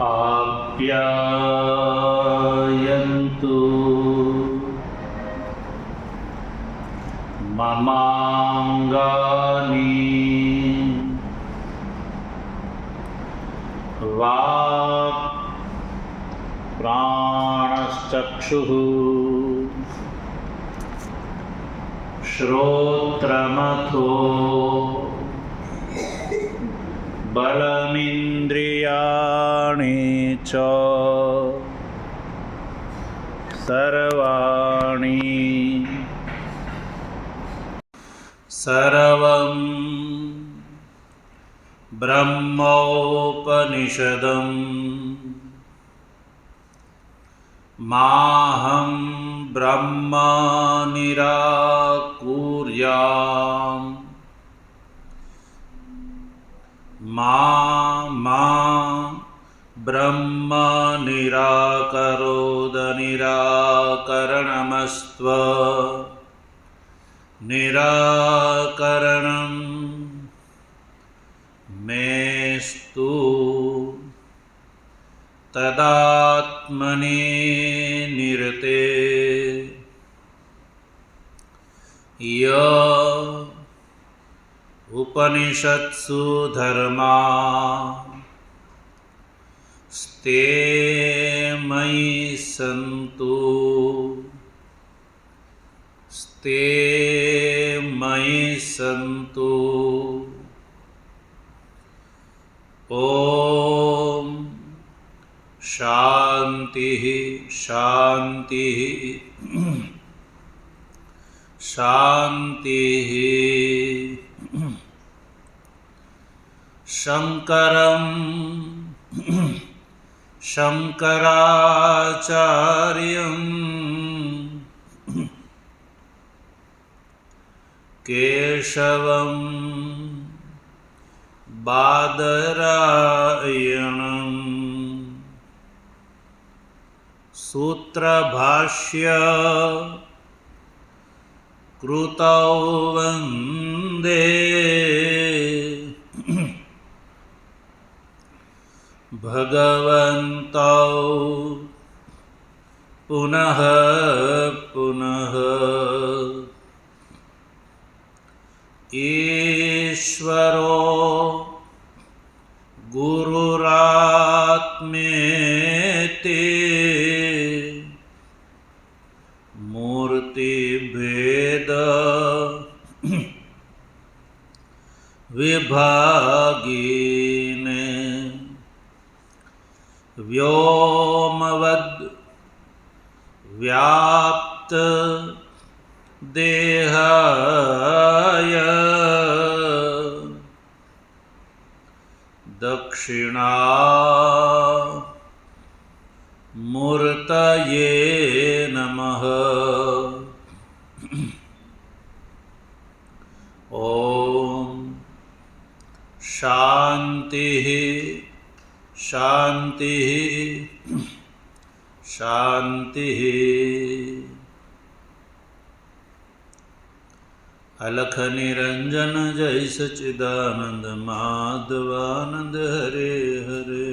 आप्यायन्तु ममाङ्गानि वाक् प्राणश्चक्षुः श्रोत्रमथो बलमिन्द्रियाणि च सर्वाणि सर्वं ब्रह्मोपनिषदम् माहं ब्रह्म निराकुर्याम् मा ब्रह्म निराकरोद निराकरणमस्त्व निराकरणं मेस्तु तदात्मनि निरते य उपनिषत्सु धर्मा स्ते मयि सन्तु स्ते मयि सन्तु। ॐ शान्तिः शान्तिः शान्तिः। शङ्करं शङ्कराचार्यं केशवं बादरायणं सूत्रभाष्य कृतौ वन्दे भगवन्तौ पुनः पुनः। ईश्वरो गुरुरात्मेति मूर्तिभेद विभागिने व्योमवद् व्याप्त देहाय दक्षिणामूर्तये नमः। ॐ शान्तिः शान्तिः शान्तिः। अलख निरंजन जय सच्चिदानंद माधवानंद हरे हरे।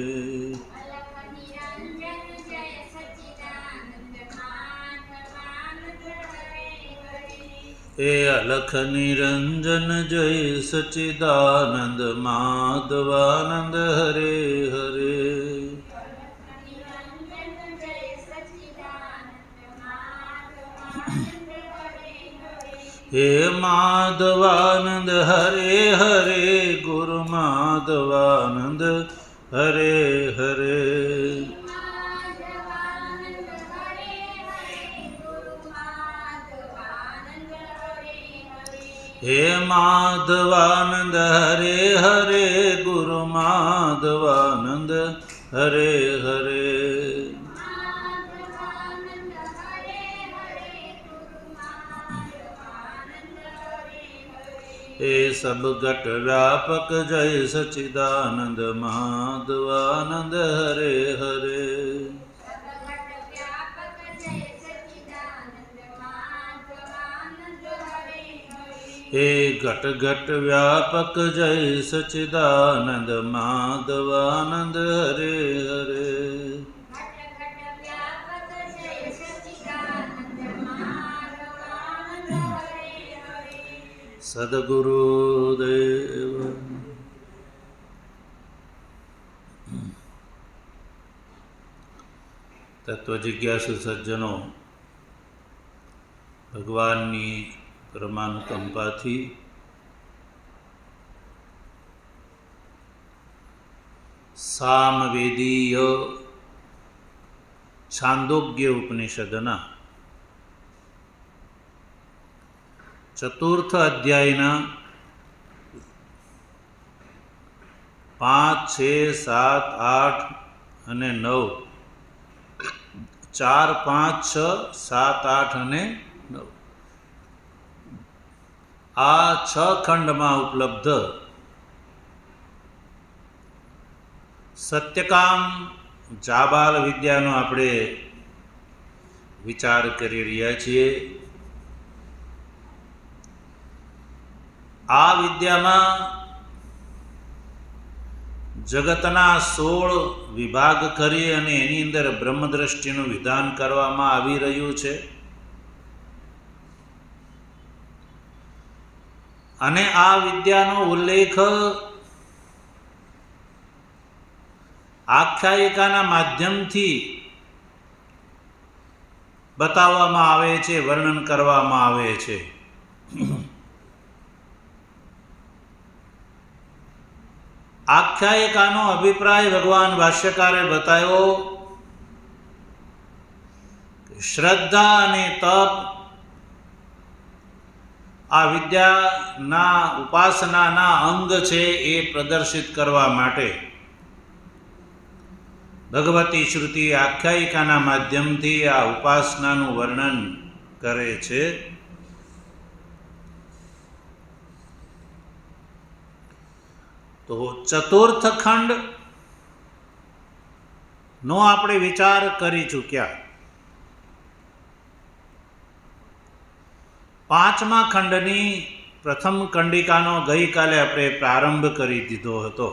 हे अलख निरंजन जय सच्चिदानंद माधवानंद हरे हरे। हे माधवानंद हरे हरे गुरु माधवानंद हरे हरे। हे माधवानंद हरे हरे गुरु माधवानंद हरे हरे। हे सब घट व्यापक जय सच्चिदानंद माधवानंद हरे हरे। હે ઘટ ઘટ વ્યાપક જય સચિદાનંદ માધવાનંદ હરે હરે. સદગુરુદેવ. તત્વજિજ્ઞાસુ સજ્જનો, ભગવાનની પરમાનુકંપાથી સામવેદીય છાંદોગ્ય ઉપનિષદના ચતુર્થ અધ્યાયના 5, 6, 7, 8 અને 9, 4, 5, 6, 7, 8 અને 9 આ 6 ખંડમાં ઉપલબ્ધ સત્યકામ જાબાલ વિદ્યાનો આપણે વિચાર કરી રહ્યા છીએ. આ વિદ્યામાં જગતના 16 વિભાગ કરી અને એની અંદર બ્રહ્મદ્રષ્ટિનું વિધાન કરવામાં આવી રહ્યું છે. અને આ વિદ્યાનો ઉલ્લેખ આખ્યાયિકાના માધ્યમથી બતાવવામાં આવે છે, વર્ણન કરવામાં આવે છે. આખ્યાયિકાનો અભિપ્રાય ભગવાન ભાષ્યકારે બતાવ્યો કે શ્રદ્ધા અને તપ આ વિદ્યાના ઉપાસનાના અંગ છે. એ પ્રદર્શિત કરવા માટે ભગવતી શ્રુતિ આખ્યાયિકાના માધ્યમથી આ ઉપાસનાનું વર્ણન કરે છે. તો ચતુર્થ ખંડ નો આપણે વિચાર કરી ચૂક્યા. 5મા ખંડની પ્રથમ કંડિકાનો ગઈકાલે આપણે પ્રારંભ કરી દીધો હતો.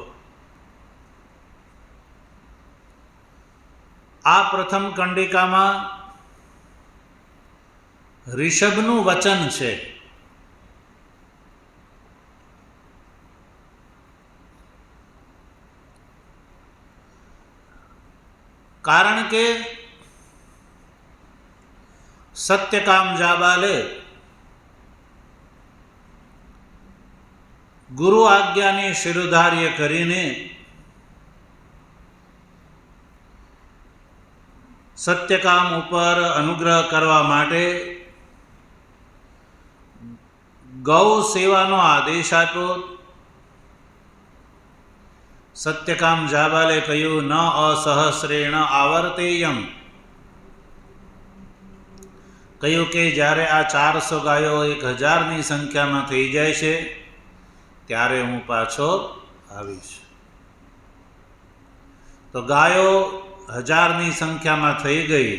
આ પ્રથમ કંડિકામાં ઋષભનું વચન છે. કારણ કે સત્યકામ જાબાલે ગુરુ આજ્ઞાને શિરોધાર્ય કરીને સત્યકામ ઉપર અનુગ્રહ કરવા માટે ગૌ સેવાનો આદેશ આપ્યો. સત્યકામ જાબાલે કહ્યું, ન અસહસ્રેણ આવર્તેયમ. કહ્યું કે જ્યારે આ 400 ગાયો 1000ની સંખ્યામાં થઈ જાય છે ત્યારે હું પાછો આવીશ. તો ગાયો 1000ની સંખ્યામાં થઈ ગઈ.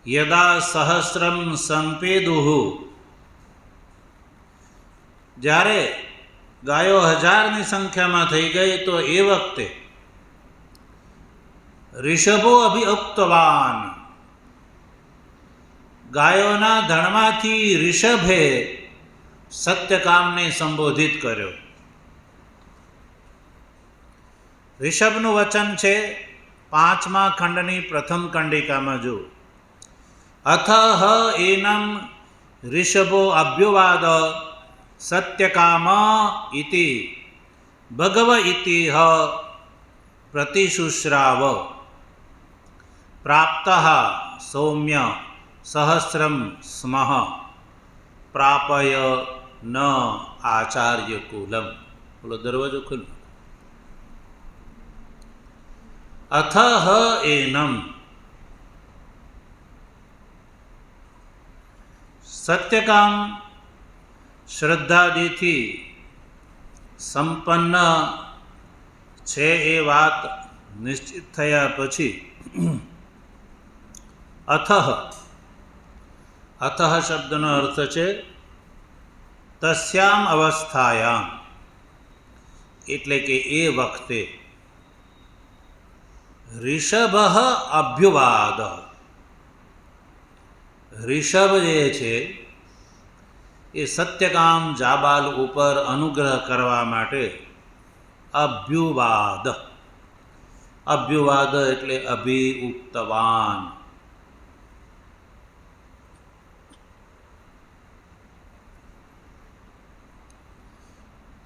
યદા સહસ્રમ સંપેદુહુ. જ્યારે ગાયો 1000ની સંખ્યામાં થઈ ગઈ તો એ વખતે ઋષભો અભિયુક્તવાન. ગાયોના ધણમાંથી ઋષભે સત્યકામને સંબોધિત કર્યો. ઋષભનું વચન છે 5મા ખંડની પ્રથમ કંડિકામાં જો. અથ એનમ ઋષભો અભ્યુવાદ સત્યકામ ઇતિ ભગવ ઇતિ પ્રતિશુશ્રાવ પ્રાપ્ત સૌમ્ય સહસ્રમ સ્મઃ પ્રાપય ન આચાર્ય કુલમ. બોલો, દરવાજો ખુલ્લો. અથ એનમ. સત્યકામ શ્રદ્ધાદિથી સંપન્ન છે એ વાત નિશ્ચિત થયા પછી અથઃ. અથઃ શબ્દનો અર્થ છે તસ્યામ અવસ્થાયામ એટલે કે એ વખતે ઋષભ અભ્યુવાદ, ઋષભ જે છે એ સત્યકામ જાબાલ ઉપર અનુગ્રહ કરવા માટે અભ્યુવાદ, અભ્યુવાદ એટલે અભિઉક્તવાન,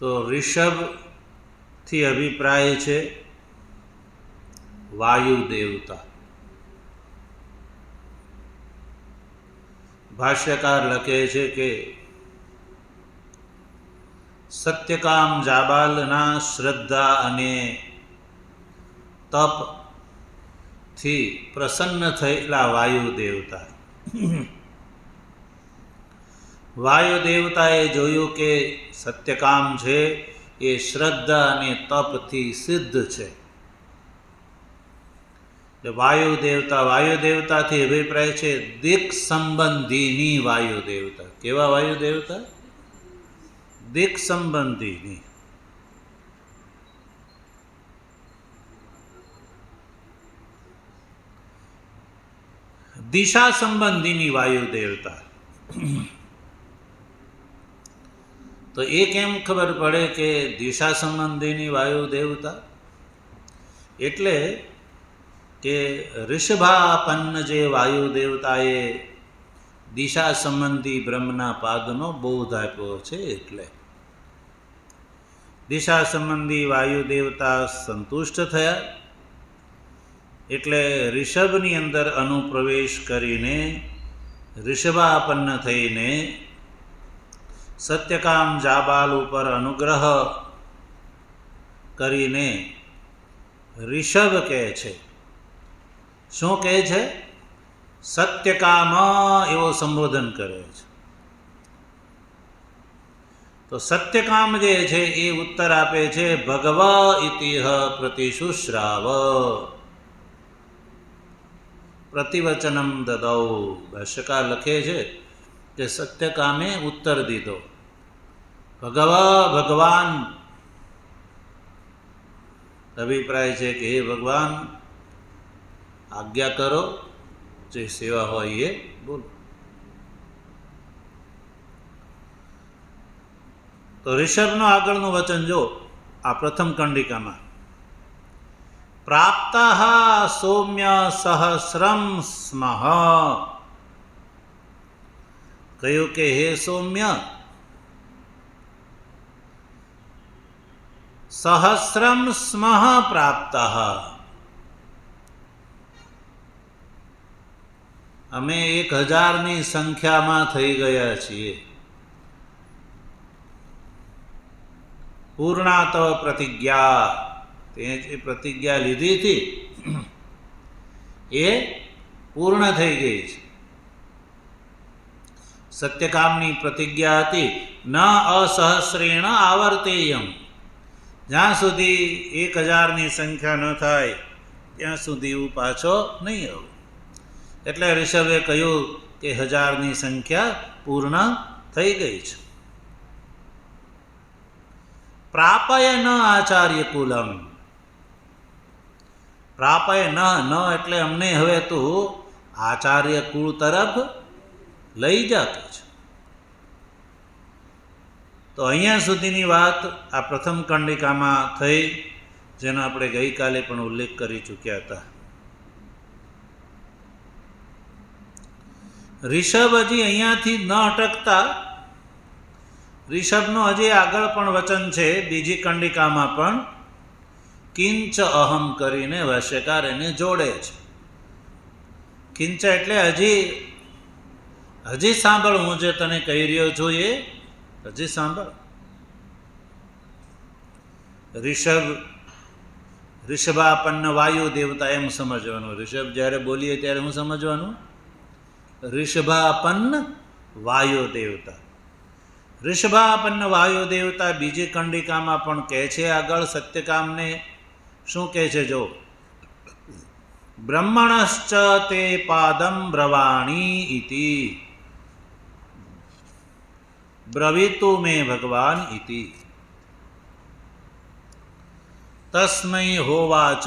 તો ઋષભ થી અભિપ્રાય છે વાયુ દેવતા. ભાષ્યકાર લખે છે કે સત્યકામ જાબાલના શ્રદ્ધા અને તપ થી પ્રસન્ન થયેલા વાયુ દેવતા, વાયુ દેવતાએ જોયું કે સત્યકામ છે એ શ્રદ્ધા અને તપથી સિદ્ધ છે. વાયુ દેવતાથી અભિપ્રાય છે દિક સંબંધીની વાયુ દેવતા. કેવા વાયુ દેવતા? દિક સંબંધીની. દિશા સંબંધીની વાયુ દેવતા. તો એ કેમ ખબર પડે કે દિશા સંબંધીની વાયુ દેવતા? એટલે કે ઋષભાપન્ન જે વાયુ દેવતાએ દિશા સંબંધી બ્રહ્મના પાદનો બોધ આપ્યો છે, એટલે દિશા સંબંધી વાયુ દેવતા સંતુષ્ટ થયા, એટલે ઋષભની અંદર અનુપ્રવેશ કરીને ઋષભાપન્ન થઈને સત્યકામ જાબાલ ઉપર અનુગ્રહ કરીને ઋષભ કહે છે. શું કહે છે? સત્યકામ એવો સંબોધન કરે છે. તો સત્યકામ જે છે એ ઉત્તર આપે છે ભગવ ઇતિહ પ્રતિશુશ્રાવ પ્રતિવચનમ દદૌ. ભાષ્યકાર લખે છે કે સત્યકામે ઉત્તર દીધો. ભગવાન અભિપ્રાય છે કે હે ભગવાન આજ્ઞા કરો, જે સેવા હોય એ બોલો. તો ઋષભનું આગળનું વચન જો આ પ્રથમ કંડિકામાં, પ્રાપ્ત સૌમ્ય સહસ્રમ સ્મઃ, કહ્યું કે હે સૌમ્ય સહસ્રમ સ્મઃ પ્રાપ્ત, અમે 1000ની સંખ્યામાં થઈ ગયા છીએ. પૂર્ણાતવ પ્રતિજ્ઞા, તે જે પ્રતિજ્ઞા લીધી હતી એ પૂર્ણ થઈ ગઈ છે. સત્યકામની પ્રતિજ્ઞા હતી ન અસહસ્રેણ આવર્તેયમ, જ્યાં સુધી 1000ની સંખ્યા ન થાય ત્યાં સુધી હું પાછો નહીં આવું. એટલે ઋષભે કહ્યું કે 1000ની સંખ્યા પૂર્ણ થઈ ગઈ છે. પ્રાપય ન આચાર્ય કુલમ, પ્રાપય ન એટલે અમને હવે તું આચાર્ય કુળ તરફ લઈ જતો છે. તો અહીંયા સુધીની વાત આ પ્રથમ કંડિકામાં થઈ, જેનો આપણે ગઈકાલે પણ ઉલ્લેખ કરી ચૂક્યા હતા. ઋષભ હજી અહીંયાથી ન અટકતા ઋષભનું હજી આગળ પણ વચન છે બીજી કંડિકામાં પણ, કિંચ અહમ કરીને ભાષ્યકાર એને જોડે છે. કિંચ એટલે હજી સાંભળ, હું જે તને કહી રહ્યો છું એ હજી સાંભળ. ઋષભાપન્ન વાયુ દેવતા એમ સમજવાનું. ઋષભ જ્યારે બોલીએ ત્યારે હું સમજવાનું ઋષભાપન્ન વાયુ દેવતા. ઋષભાપન્ન વાયુ દેવતા બીજી કંડિકામાં પણ કહે છે આગળ સત્યકામને. શું કહે છે જો, બ્રહ્મણશ્ચ તે પાદમ બ્રવાણી ઇતિ, બ્રવીતુ મે ભગવાન ઇતિ. તસ્મૈ હોવાચ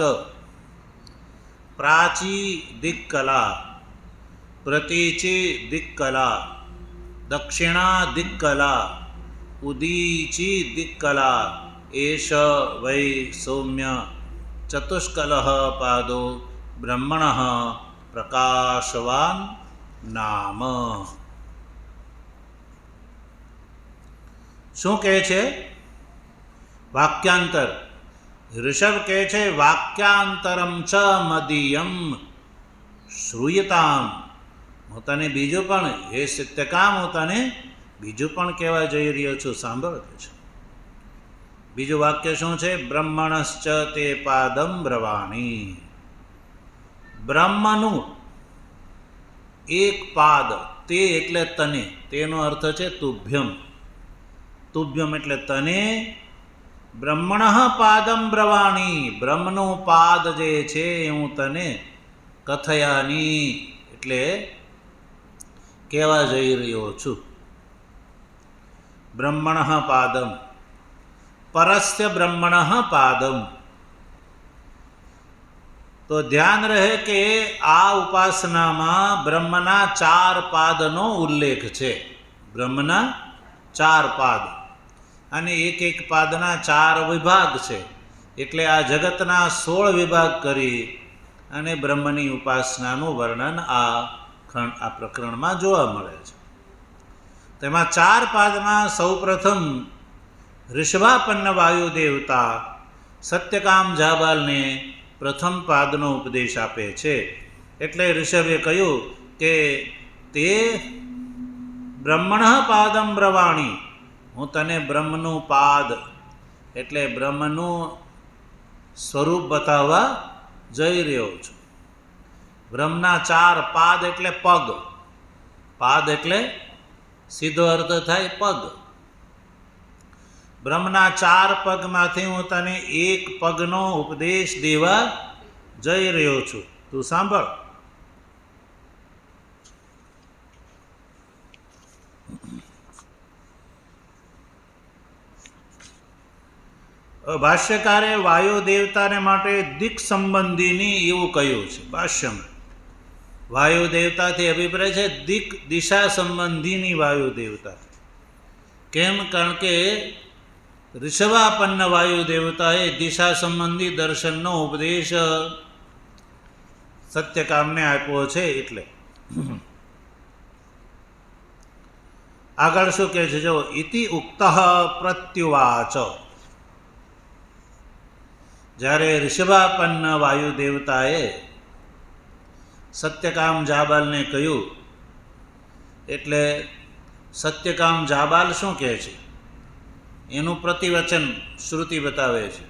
પ્રાચી દિક્કલા પ્રતીચી દિક્કલા દક્ષિણા દિક્કલા ઉદીચી દિક્કલા એષ વૈ સૌમ્ય ચતુષ્કલઃ પાદો બ્રહ્મણઃ પ્રકાશવાન નામ. શું કહે છે? વાક્યાંતર. ઋષભ કહે છે વાક્યાંતરમ ચ મદીયમ શ્રૂયતામ. હું તને બીજું પણ, હે સત્યકામ, હું તને બીજું પણ કહેવા જઈ રહ્યો છું, સાંભળ છે. બીજું વાક્ય શું છે? બ્રહ્મણશ્ચ તે પાદમ બ્રવાણી. બ્રહ્મનું એક પાદ, તે એટલે તને, તેનો અર્થ છે તુભ્યમ. તુભ્યમ એટલે તને. બ્રહ્મણ પાદમ બ્રવાણી, બ્રહ્મનું પાદ જે છે એ હું તને કથયાની એટલે કહેવા જઈ રહ્યો છું. બ્રહ્મણ પાદમ, પરસ્ય બ્રહ્મણ પાદમ. તો ધ્યાન રહે કે આ ઉપાસનામાં બ્રહ્મના 4 પાદનો ઉલ્લેખ છે. બ્રહ્મના 4 પાદ અને એક એક પાદના 4 વિભાગ છે. એટલે આ જગતના 16 વિભાગ કરી અને બ્રહ્મની ઉપાસનાનું વર્ણન આ પ્રકરણમાં જોવા મળે છે. તેમાં 4 પાદમાં સૌપ્રથમ ઋષભાપન્ન વાયુ દેવતા સત્યકામ જાબાલને પ્રથમ પાદનો ઉપદેશ આપે છે. એટલે ઋષભે કહ્યું કે તે બ્રહ્મણ પાદમ બ્રવાણી, હું તને બ્રહ્મનું પાદ એટલે બ્રહ્મનું સ્વરૂપ બતાવવા જઈ રહ્યો છું. બ્રહ્મના 4 પાદ એટલે પગ. પાદ એટલે સીધો અર્થ થાય પગ. બ્રહ્મના 4 પગમાંથી હું તને એક પગનો ઉપદેશ દેવા જઈ રહ્યો છું, તું સાંભળ. ભાષ્યકારે વાયુ દેવતાને માટે દિક સંબંધીની એવું કહ્યું છે ભાષ્યમાં. વાયુ દેવતાથી અભિપ્રાય છે દિક, દિશા સંબંધીની વાયુ દેવતા. કેમ? કારણ કે ઋષભાપન્ન વાયુ દેવતાએ દિશા સંબંધી દર્શનનો ઉપદેશ સત્યકામને આપ્યો છે. એટલે આગળ શું કહે છે? જો ઇતિ ઉક્ત પ્રત્યુવાચ. જ્યારે ઋષભાપન્ન વાયુ દેવતાએ સત્યકામ જાબાલને કહ્યું, એટલે સત્યકામ જાબાલ શું કહે છે એનું પ્રતિવચન શ્રુતિ બતાવે છે.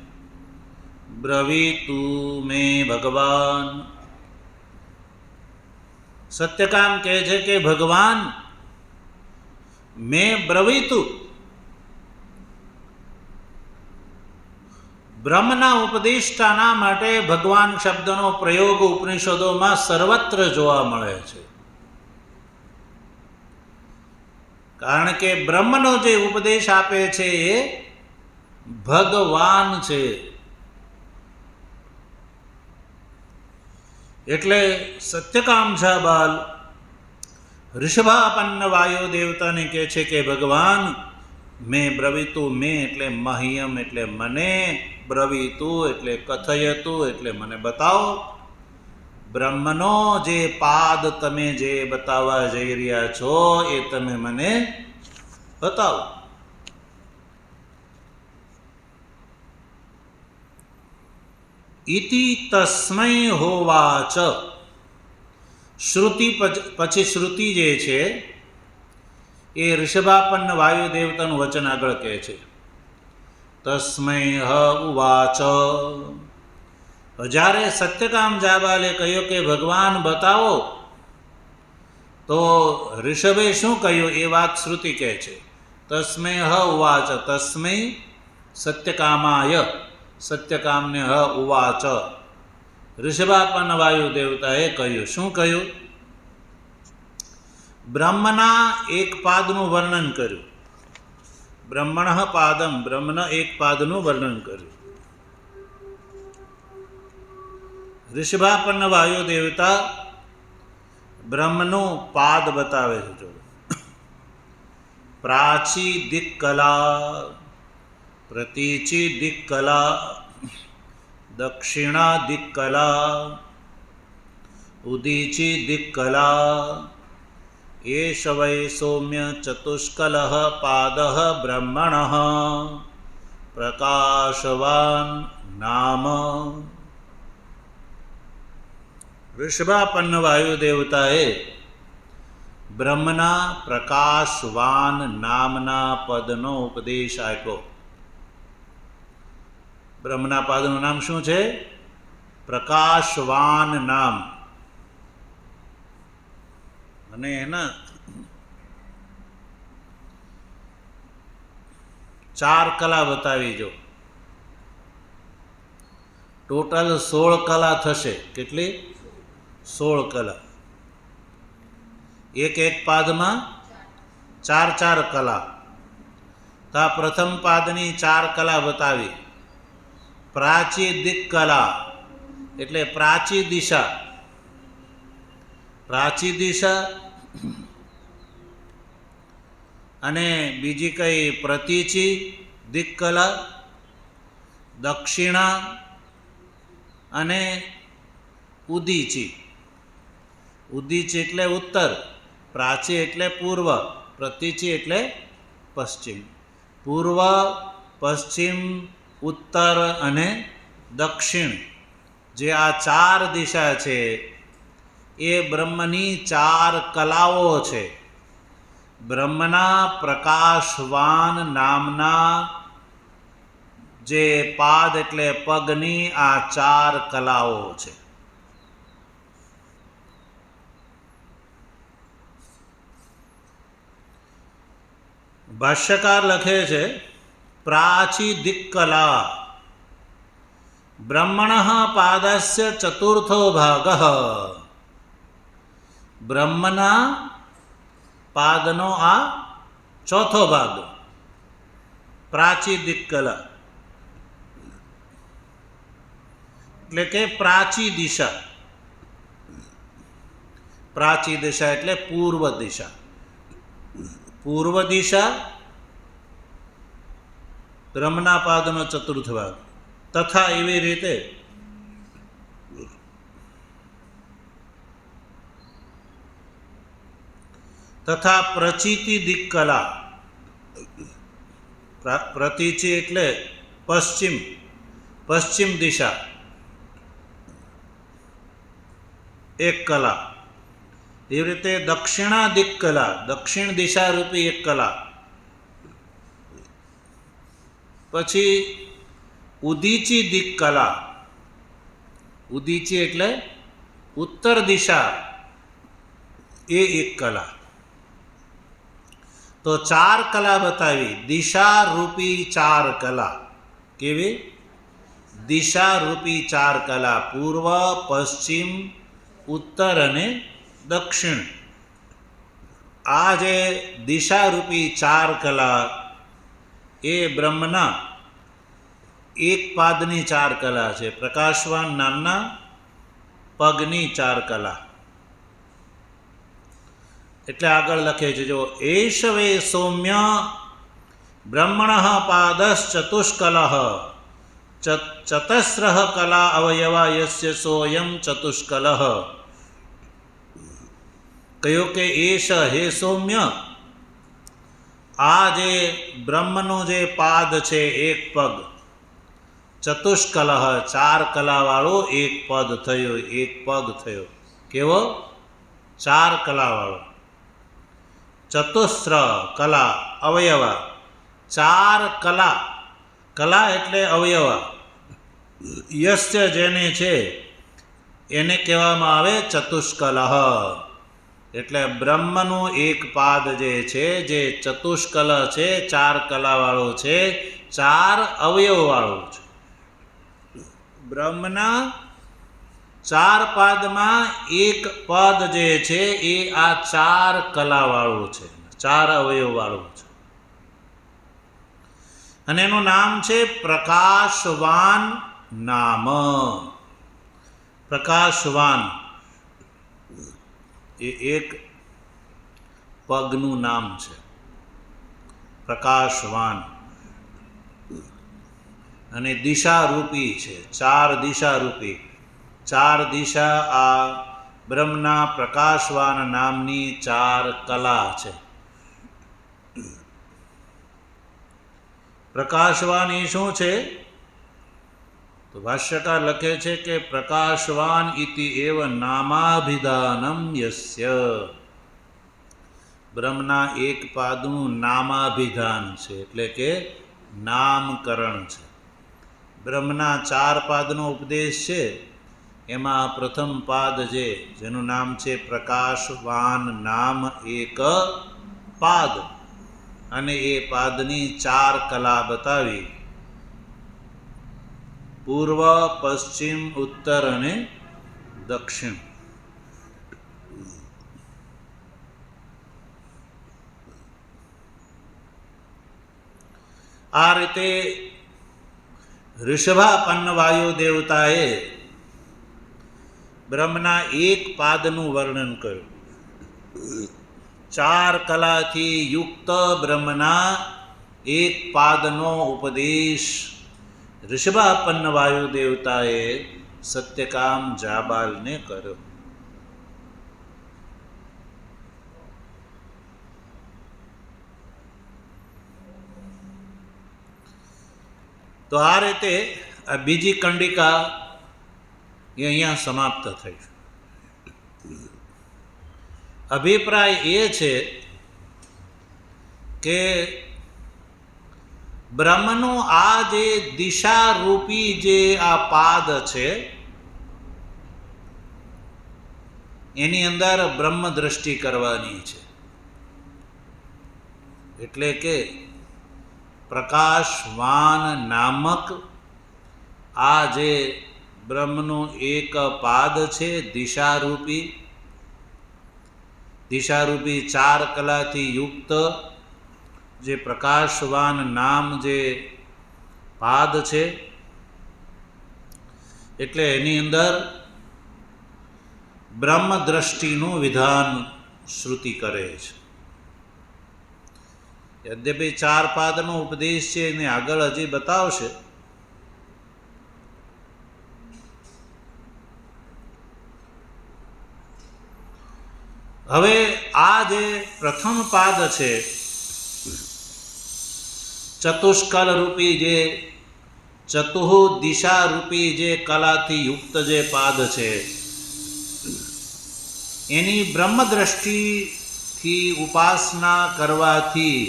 બ્રવીતુ મે ભગવાન. સત્યકામ કહે છે કે ભગવાન મેં બ્રવીતુ, બ્રહ્મના ઉપદેષ્ટાના માટે ભગવાન શબ્દનો પ્રયોગ ઉપનિષદોમાં સર્વત્ર જોવા મળે છે. કારણ કે બ્રહ્મનો જે ઉપદેશ આપે છે એ ભગવાન છે. એટલે સત્યકામ જાબાલ ઋષભાપન્ન વાયુ દેવતાને કહે છે કે ભગવાન મેં બ્રવીતુ, મેં એટલે મહ્યમ એટલે મને, બ્રવીતુ એટલે કથયતુ એટલે મને બતાવો. બ્રહ્મનો જે પાદ તમે જે બતાવવા જઈ રહ્યા છો એ તમે મને બતાવો. ઇતિ તસ્મૈ હોવાચ. શ્રુતિ પછી શ્રુતિ જે છે એ ઋષભાપન્ન વાયુ દેવતાનું વચન આગળ કહે છે. તસ્મૈ હ ઉવાચ. જ્યારે સત્યકામ જાબાલે કહ્યું કે ભગવાન બતાવો, તો ઋષભે શું કહ્યું એ વાત શ્રુતિ કહે છે. તસ્મૈ હ ઉવાચ. તસ્મૈ સત્યકામાય, સત્યકામને હ ઉવાચ. ઋષભાપન્ન વાયુ દેવતાએ કહ્યું. શું કહ્યું? બ્રહ્મના એક પાદનું વર્ણન કર્યું. બ્રહ્મણ પાદમ, બ્રહ્મના એક પાદનું વર્ણન કર્યું. ઋષભાપન્ન વાયુ દેવતા બ્રહ્મનું પાદ બતાવે છે. જો પ્રાચી દિક્કલા, પ્રતીચી દિક્કલા, દક્ષિણા દિક્કલા, ઉદીચી દિક્કલા, એષ વૈ સૌમ્ય ચતુષ્કલઃ પાદઃ બ્રહ્મણઃ પ્રકાશવાન નામ. ઋષભાપન્ન વાયુ દેવતાએ બ્રહ્મના પ્રકાશવાન નામના પદનો ઉપદેશ આપ્યો. બ્રહ્મના પદનું નામ શું છે? પ્રકાશવાન નામ. અને એના 4 કલા બતાવી. જો ટોટલ 16 કલા થશે. કેટલી? 16 કલા. એક એક પાદમાં 4 કલા. તો આ પ્રથમ પાદની 4 કલા બતાવી. પ્રાચી દિક્કલા એટલે પ્રાચી દિશા. પ્રાચી દિશા અને બીજી કઈ પ્રતીચી દિક્કલા, દક્ષિણા અને ઉદીચી. ઉદીચી એટલે ઉત્તર, પ્રાચી એટલે પૂર્વ, પ્રતીચી એટલે પશ્ચિમ. પૂર્વ, પશ્ચિમ, ઉત્તર અને દક્ષિણ જે આ 4 દિશા છે એ બ્રહ્મની 4 કલાઓ છે. બ્રહ્મના પ્રકાશવાન નામના જે પાદ એટલે પગની આ 4 કલાઓ છે. ભાષ્યકાર લખે છે પ્રાચી દિક્કલા બ્રહ્મણઃ પાદસ્ય ચતુર્થો ભાગઃ. બ્રહ્મના પાદનો આ ચોથો ભાગ. પ્રાચી દિક્કલા એટલે કે પ્રાચી દિશા. પ્રાચી દિશા એટલે પૂર્વ દિશા. પૂર્વ દિશા બ્રહ્મના પાદનો ચતુર્થ ભાગ. તથા એવી રીતે તથા પ્રચીતિ દિક્કલા. પ્રતીચી એટલે પશ્ચિમ, પશ્ચિમ દિશા એક કલા. એવી રીતે દક્ષિણા દિક્કલા, દક્ષિણ દિશા રૂપી એક કલા. પછી ઉદીચી દિક્કલા. ઉદીચી એટલે ઉત્તર દિશા એ એક કલા. તો 4 કલા બતાવી. દિશા રૂપી 4 કલા. કેવી? દિશા રૂપી 4 કલા. પૂર્વ, પશ્ચિમ, ઉત્તર અને દક્ષિણ. આ જે દિશા રૂપી 4 કલા એ બ્રહ્મના એક પાદની 4 કલા છે. પ્રકાશવાન નામના પગની 4 કલા. એટલે આગળ લખે છે જો એષ વે સૌમ્ય બ્રહ્મણઃ પાદશ્ચતુષ્કલઃ ચતસ્રઃ કલા અવયવા યસ્ય સોયમ ચતુષ્કલઃ. કહ્યું કે એષ હે સૌમ્ય, આ જે બ્રહ્મનો જે પાદ છે એક પગ, ચતુષ્કલઃ 4 કલાવાળો એક પદ થયો, એક પગ થયો. કેવો? 4 કલાવાળો. ચતુસ્ર કલા અવયવા 4 કલા. કલા એટલે અવયવા. યસ્ય જેને છે એને કહેવામાં આવે ચતુષ્કલઃ. એટલે બ્રહ્મનું એક પાદ જે છે જે ચતુષ્કલ છે, 4 કલાવાળો છે, 4 અવયવવાળો છે. બ્રહ્મના 4 પાદમાં એક પદ જે છે એ આ 4 કલાવાળું છે, 4 અવયવવાળું છે. અને એનું નામ છે પ્રકાશવાન નામ. પ્રકાશવાન એ એક પગનું નામ છે. પ્રકાશવાન અને દિશારૂપી છે. 4 દિશારૂપી. 4 દિશા આ બ્રહ્મના પ્રકાશવાન નામની 4 કલા છે. પ્રકાશવાન એ શું છે? તો ભાષ્યકાર લખે છે કે પ્રકાશવાન ઇતિ એવ નામાભિધાનમ યસ્ય. બ્રહ્મના એક પાદનું નામાભિધાન છે, એટલે કે નામકરણ છે. બ્રહ્મના 4 પાદનો ઉપદેશ છે, એમાં પ્રથમ પાદ જેનું નામ છે પ્રકાશવાન નામ એક પાદ, અને એ પાદની 4 કલા બતાવી: પૂર્વ, પશ્ચિમ, ઉત્તર અને દક્ષિણ. આ રીતે ઋષભાપન્ન વાયુ દેવતાએ બ્રહ્મના એક પાદનું વર્ણન કર્યું. 4 કલાથી યુક્ત બ્રહ્મના એક પાદનો ઉપદેશ ઋષભાપન્ન વાયુ દેવતાએ સત્યકામ જાબાલને કર્યો. તો આ રીતે આ બીજી કંડિકા એ અહીંયા સમાપ્ત થઈ. અભિપ્રાય એ છે કે બ્રહ્મનું આ જે દિશારૂપી જે આ પાદ છે, એની અંદર બ્રહ્મ દ્રષ્ટિ કરવાની છે. એટલે કે પ્રકાશવાન નામક આ જે બ્રહ્મનું એક પાદ છે, દિશારૂપી 4 કલાથી યુક્ત જે પ્રકાશવાન નામ જે પાદ છે, એટલે એની અંદર બ્રહ્મ દ્રષ્ટિનું વિધાન શ્રુતિ કરે છે. યદ્યપી 4 પાદનો ઉપદેશ છે, એને આગળ હજી બતાવશે. હવે આ જે પ્રથમ પાદ છે, ચતુષ્કલ રૂપી જે દિશા રૂપી જે કલાથી યુક્ત જે પાદ છે, એની બ્રહ્મ દ્રષ્ટિથી ઉપાસના કરવાથી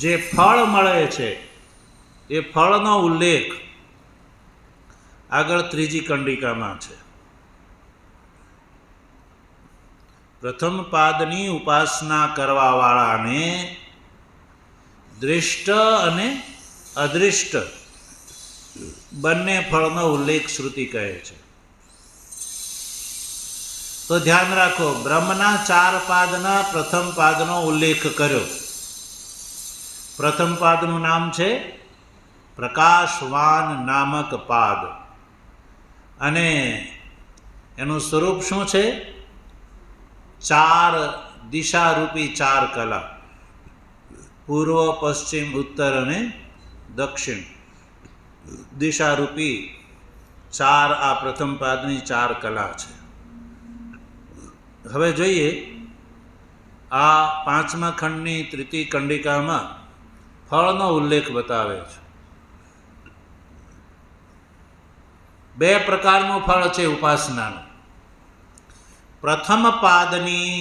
જે ફળ મળે છે, એ ફળનો ઉલ્લેખ આગળ ત્રીજી કંડિકામાં છે. પ્રથમ પાદની ઉપાસના કરવાવાળાને દૃષ્ટ અને અદૃષ્ટ બંને ફળનો ઉલ્લેખ શ્રુતિ કહે છે. તો ધ્યાન રાખો, બ્રહ્મના 4 પાદના પ્રથમ પાદનો ઉલ્લેખ કર્યો. પ્રથમ પાદનું નામ છે પ્રકાશવાન નામક પાદ, અને એનું સ્વરૂપ શું છે? 4 દિશારૂપી 4 કલા: પૂર્વ, પશ્ચિમ, ઉત્તર અને દક્ષિણ. દિશારૂપી 4 આ પ્રથમ પાદની 4 કલા છે. હવે જોઈએ, આ 5મા ખંડની તૃતીય કંડિકામાં ફળનો ઉલ્લેખ બતાવે છે. 2 પ્રકારનું ફળ છે ઉપાસનાનું. પ્રથમ પાદની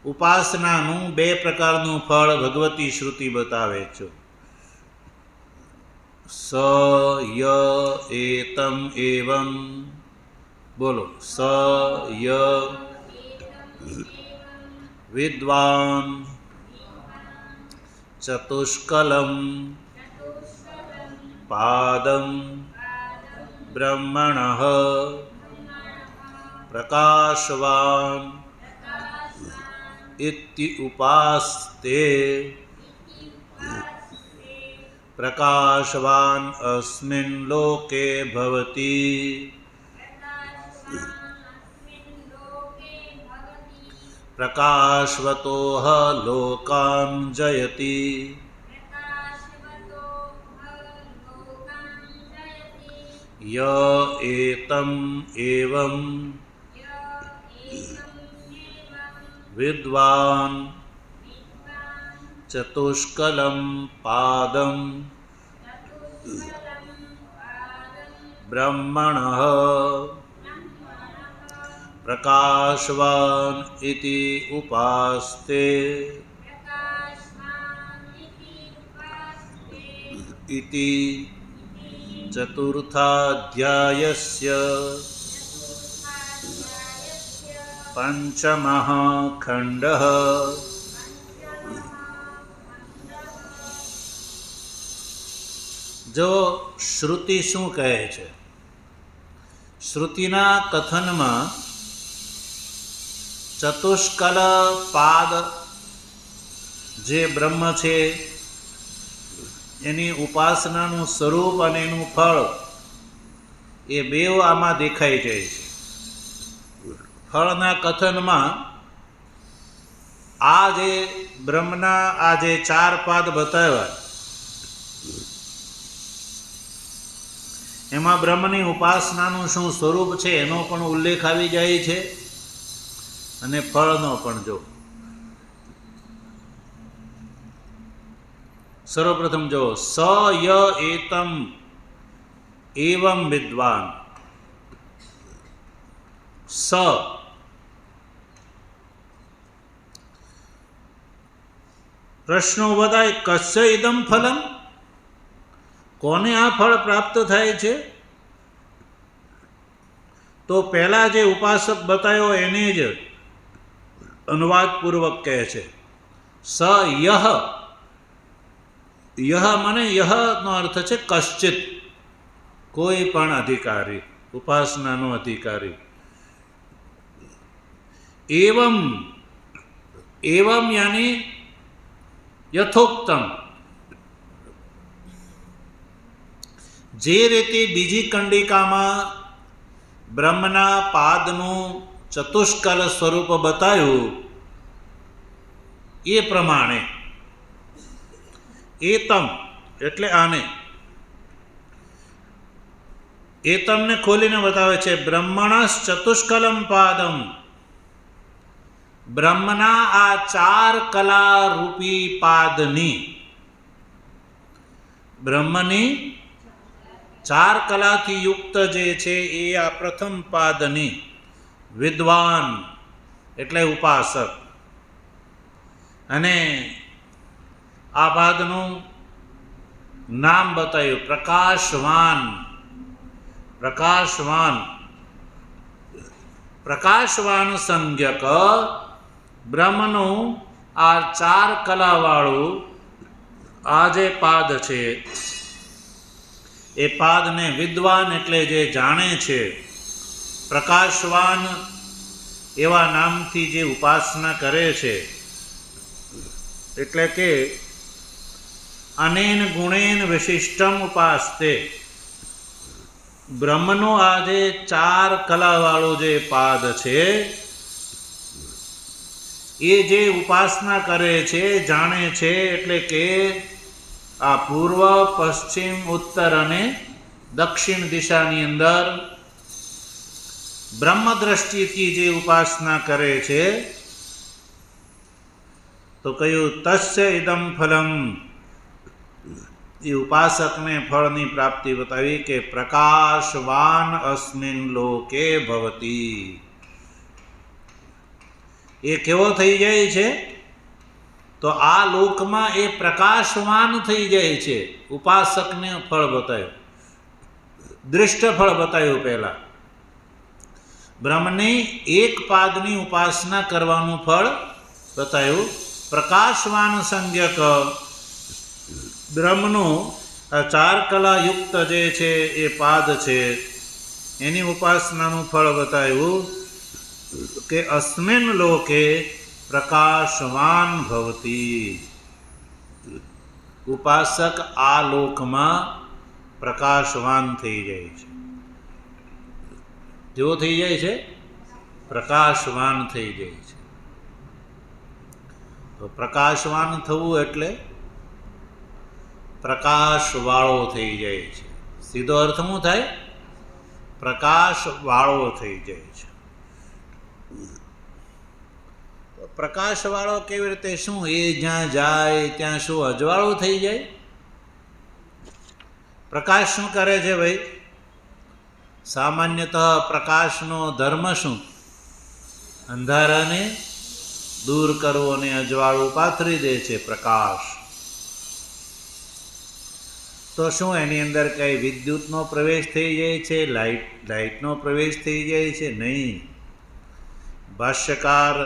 ઉપાસનાનું 2 પ્રકારનું ફળ ભગવતી શ્રુતિ બતાવે છે. સ ય એતમ એવમ. બોલો. સ ય વિદ્વાન ચતુષ્કલમ પાદમ બ્રહ્મણઃ પ્રકાશવાન ઇતિ ઉપાસ્તે પ્રકાશવાન અસ્મિન લોકે ભવતી પ્રકાશવતોઃ લોકાન જયતિ ય એતમ એવં વિદ્વાન ચતુષ્કલમ પાદમ બ્રહ્મણઃ પ્રકાશવાન ઇતિ ઉપાસ્તે ઇતિ ચતુર્થાધ્યાયસ્ય પંચમઃ ખંડઃ. જો શ્રુતિ શું કહે છે? શ્રુતિના કથનમાં ચતુષ્કલ પાદ જે બ્રહ્મ છે એની ઉપાસનાનું સ્વરૂપ અને એનું ફળ એ બેવ આમાં દેખાઈ જાય છે. ફળના કથનમાં આ જે બ્રહ્મના આ જે 4 પાદ બતાવ્યા એમાં બ્રહ્મની ઉપાસનાનું શું સ્વરૂપ છે એનો પણ ઉલ્લેખ આવી જાય છે અને ફળનો પણ. જો સર્વપ્રથમ જો સ ય એતમ એવં વિદ્વાન. સ પ્રશ્નો બધાય કસ્ય ઇદમ ફલમ, કોને આ ફળ પ્રાપ્ત થાય છે? તો પહેલા જે ઉપાસક બતાવ્યો એને જ અનુવાદપૂર્વક કહે છે સ યહ. યહ મને યહનો અર્થ છે કશ્ચિત, કોઈ પણ અધિકારી, ઉપાસનાનો અધિકારી. એવમ એવમ યાની યથોક્તમ, જે રીતે બીજી કંડિકામાં બ્રહ્મના પાદનું ચતુષ્કલ સ્વરૂપ બતાવ્યું એ પ્રમાણે એતમ એટલે આને, એતમને ખોલીને બતાવે છે બ્રહ્મણસ ચતુષ્કલમ પાદમ. બ્રહ્મના આ 4 કલા રૂપી પાદની, બ્રહ્મની 4 કલાથી યુક્ત જે છે એ આ પ્રથમ પાદની વિદ્વાન એટલે ઉપાસક. અને આ પાદનું નામ બતાવ્યું પ્રકાશવાન. પ્રકાશવાન પ્રકાશવાન સંજ્ઞક બ્રહ્મનું આ 4 કલાવાળું આ જે પાદ છે એ પાદને વિદ્વાન એટલે જે જાણે છે, પ્રકાશવાન એવા નામથી જે ઉપાસના કરે છે, એટલે કે અનેન ગુણેન વિશિષ્ટમ ઉપાસ્તે. બ્રહ્મનો આ જે 4 કલાવાળો જે પાદ છે એ જે ઉપાસના કરે છે, જાણે છે, એટલે કે આ પૂર્વ, પશ્ચિમ, ઉત્તર અને દક્ષિણ દિશાની અંદર બ્રહ્મ દ્રષ્ટિથી જે ઉપાસના કરે છે તો કહ્યું તસ્ય ઇદમ ફલમ. એ ઉપાસકને ફળની પ્રાપ્તિ બતાવી કે પ્રકાશવાન અસ્મિન લોકે ભવતી. એ કેવો થઈ જાય છે? તો આ લોકમાં એ પ્રકાશવાન થઈ જાય છે. ઉપાસકને ફળ બતાવ્યું, દૃષ્ટ ફળ બતાવ્યું. પહેલા બ્રહ્મની 1 પાદની ઉપાસના કરવાનું ફળ બતાવ્યું. પ્રકાશવાન સંજ્ઞક બ્રહ્મનું 4 કલા યુક્ત જે છે એ પાદ છે એની ઉપાસનાનું ફળ બતાવ્યું કે અસ્મિન લોકે પ્રકાશવાન ભવતી. ઉપાસક આ લોકમાં પ્રકાશવાન થઈ જાય છે. જેવો થઈ જાય છે, પ્રકાશવાન થઈ જાય છે. તો પ્રકાશવાન થવું એટલે પ્રકાશવાળો થઈ જાય છે. સીધો અર્થ શું થાય? પ્રકાશવાળો થઈ જાય છે. પ્રકાશવાળો કેવી રીતે? શું એ જ્યાં જાય ત્યાં શું અજવાળો થઈ જાય? પ્રકાશ શું કરે છે ભાઈ? સામાન્યતઃ પ્રકાશનો ધર્મ શું? અંધારાને દૂર કરવો અને અજવાળું પાથરી દે છે પ્રકાશ. તો શું એની અંદર કઈ વિદ્યુતનો પ્રવેશ થઈ જાય છે? લાઇટનો પ્રવેશ થઈ જાય છે? નહીં. ભાષ્યકાર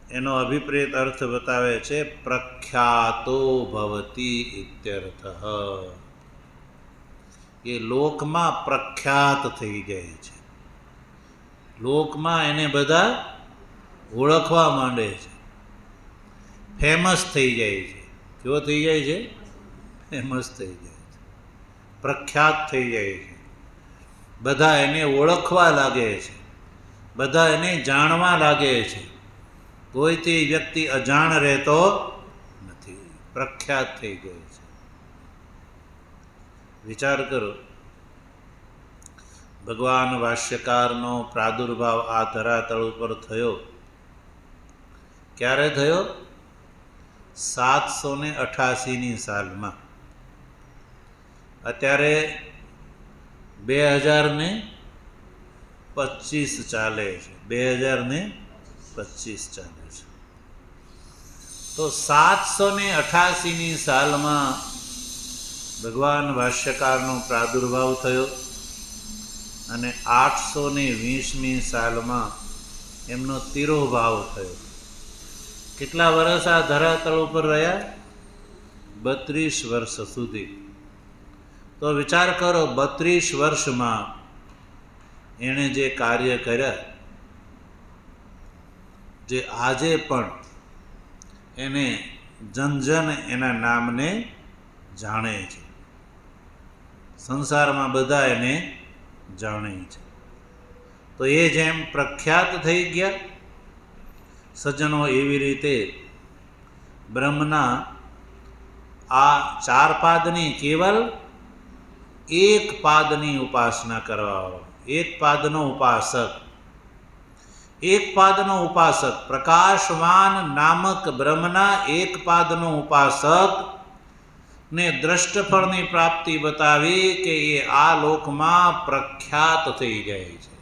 એનો અભિપ્રેત અર્થ બતાવે છે, પ્રખ્યાતો ભવતી ઇત્યર્થ. એ લોકમાં પ્રખ્યાત થઈ જાય છે. લોકમાં એને બધા ઓળખવા માંડે છે, ફેમસ થઈ જાય છે. કેવો થઈ જાય છે? ફેમસ થઈ જાય છે, પ્રખ્યાત થઈ જાય છે. બધા એને ઓળખવા લાગે છે, બધા એને જાણવા લાગે છે. કોઈ તે વ્યક્તિ અજાણ રહેતો નથી, પ્રખ્યાત થઈ ગયો છે. વિચાર કરો, ભગવાન ભાષ્યકારનો પ્રાદુર્ભાવ આ ધરાતળ ઉપર થયો ક્યારે થયો? 788ની સાલમાં. અત્યારે 2025 ચાલે છે. 2025 ચાલે છે. તો 788ની સાલમાં ભગવાન ભાષ્યકારનો પ્રાદુર્ભાવ થયો અને 820મી સાલમાં એમનો તિરોભાવ થયો. કેટલા વર્ષ આ ધરાતળ ઉપર રહ્યા? 32 વર્ષ સુધી. તો વિચાર કરો, 32 વર્ષમાં એણે જે કાર્ય કર્યા, જે આજે પણ એને જન એના નામને જાણે છે. સંસારમાં બધા એને જાણે છે. તો એ જેમ પ્રખ્યાત થઈ ગયા, સજ્જનો, એવી રીતે બ્રહ્મના આ 4 પાદની કેવલ એક પાદની ઉપાસના કરવા, એક પાદનો ઉપાસક, એક પાદનો ઉપાસક, પ્રકાશવાન નામક બ્રહ્મના એક પાદનો ઉપાસક ને દ્રષ્ટફળની પ્રાપ્તિ બતાવી કે એ આ લોકમાં પ્રખ્યાત થઈ જાય છે.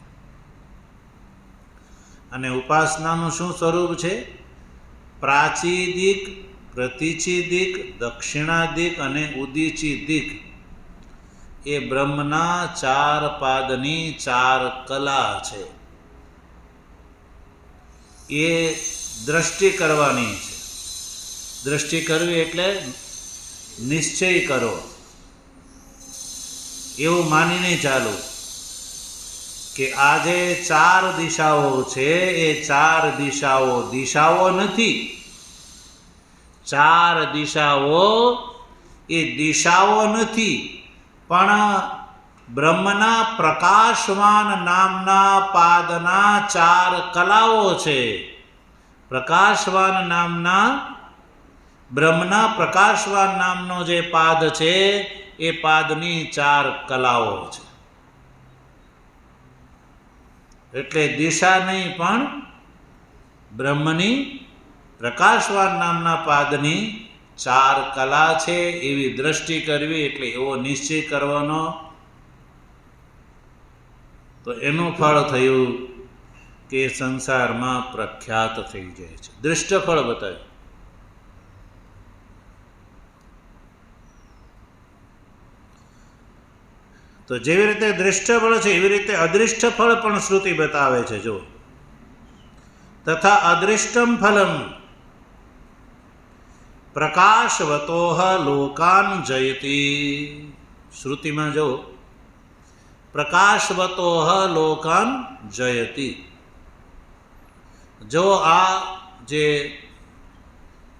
અને ઉપાસનાનું શું સ્વરૂપ છે? પ્રાચી દિક, પ્રતિચી દિક, દક્ષિણા દિક અને ઉદીચી દિક. એ બ્રહ્મના 4 પાદની 4 કલા છે. એ દ્રષ્ટિ કરવાની છે. દ્રષ્ટિ કરવી એટલે નિશ્ચય કરો, એવું માનીને ચાલો કે આજે 4 દિશાઓ છે. એ 4 દિશાઓ દિશાઓ નથી. 4 દિશાઓ એ દિશાઓ નથી, પણ બ્રહ્મના પ્રકાશવાન નામના પાદના 4 કલાઓ છે. પ્રકાશવાન નામના બ્રહ્મના પ્રકાશવાન નામનો જે પાદ છે, એ પાદની 4 કલાઓ છે. એટલે દિશા નહીં, પણ બ્રહ્મની પ્રકાશવાન નામના પાદની 4 કલા છે. એવી દ્રષ્ટિ કરવી એટલે એવો નિશ્ચય કરવાનો. તો એનું ફળ થયું કે સંસારમાં પ્રખ્યાત થઈ જાય છે. દૃષ્ટ ફળ બતાવ્યું. તો જેવી રીતે દૃષ્ટ ફળ છે, એવી રીતે અદૃષ્ટ ફળ પણ શ્રુતિ બતાવે છે. જો તથા અદૃષ્ટમ ફલમ પ્રકાશવતોહ લોકાન જયતી. શ્રુતિમાં જો પ્રકાશવતોહ લોકાન જયતી. જો આ જે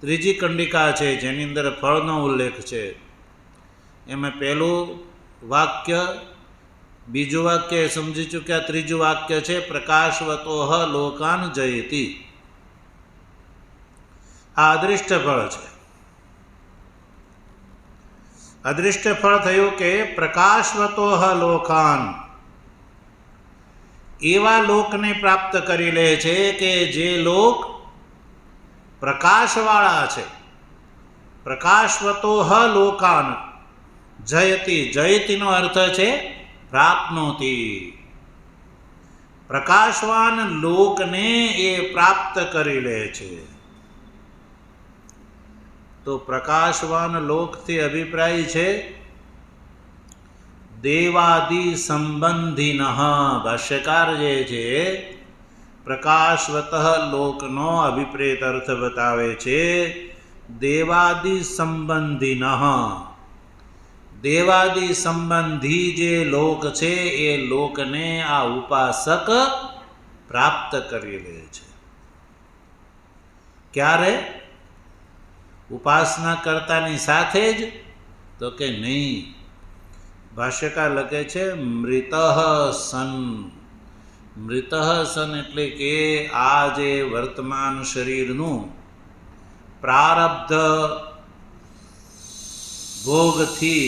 ત્રીજી કંડિકા છે જેની અંદર ફળનો ઉલ્લેખ છે. એમાં પહેલું વાક્ય, બીજું વાક્ય એ સમજી ચૂક્યા, ત્રીજું વાક્ય છે પ્રકાશવતોહ લોકાન જયતિ. આ અદૃષ્ટ ફળ છે. અદૃષ્ટ ફળ થયું કે પ્રકાશવતોહ લોકાન, એવા લોકને પ્રાપ્ત કરી લે છે કે જે લોક પ્રકાશવાળા છે. પ્રકાશવતોહ લોકાન જયતિ, જયતિનો અર્થ છે પ્રાપ્નોતિ. પ્રકાશવાન લોકને એ પ્રાપ્ત કરી લે છે. તો પ્રકાશવાન લોકથી અભિપ્રાય છે દેવાદિ સંબંધિન. ભાષ્યકાર જે છે પ્રકાશવત લોકનો અભિપ્રેત અર્થ બતાવે છે દેવાદિ સંબંધિન. દેવાદિ સંબંધી જે લોક છે એ લોકને આ ઉપાસક પ્રાપ્ત કરી લે છે. ક્યારે? ઉપાસના કરતાની સાથે જ? તો કે નહીં. ભાષ્યકાર લખે છે મૃતઃ સન. મૃતઃ સન એટલે કે આ જે વર્તમાન શરીરનું પ્રારબ્ધ ભોગથી